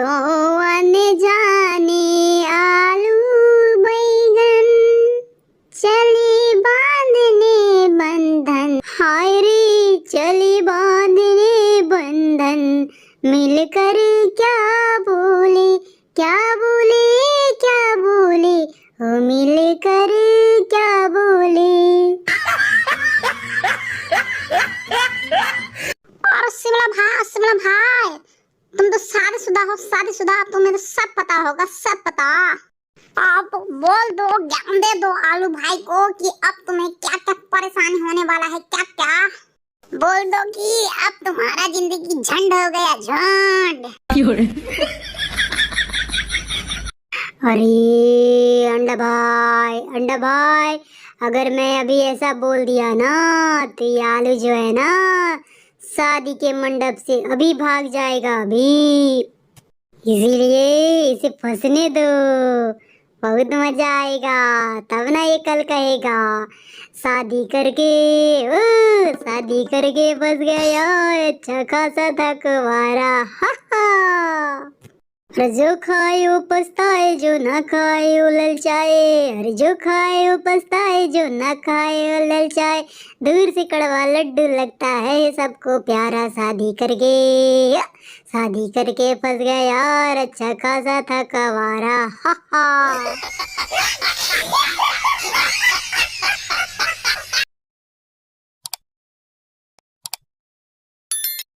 आने जाने आलू बैगन, चली बांधने बंधन, हाय रे चली बांधने बंधन, मिलकर क्या बोले क्या बोले क्या बोले, ओ मिलकर क्या बोले। और सिमला भाई तुम तो शादीशुदा हो, शादीशुदा, तुम्हें तो सब पता होगा, सब पता। आप बोल दो, ज्ञान दे दो आलू भाई को कि अब तुम्हें क्या क्या परेशानी होने वाला है, क्या क्या बोल दो कि अब तुम्हारा जिंदगी झंड हो गया, झंड। अरे अंडा भाई अगर मैं अभी ऐसा बोल दिया ना तो ये आलू जो है ना शादी के मंडप से अभी भाग जाएगा अभी, इसीलिए इसे फंसने दो, बहुत मजा आएगा, तब ना ये कल कहेगा शादी करके शादी करके फंस गया, अच्छा खासा था कुंवारा। हा हा। अरे जो खाए वो पछताए, जो ना खाए वो ललचाए, अरे जो खाए वो पछताए, जो ना खाए वो ललचाए, दूर से कड़वा लड्डू लगता है सबको प्यारा, शादी करके फंस गया और अच्छा खासा था कवारा। हा हा।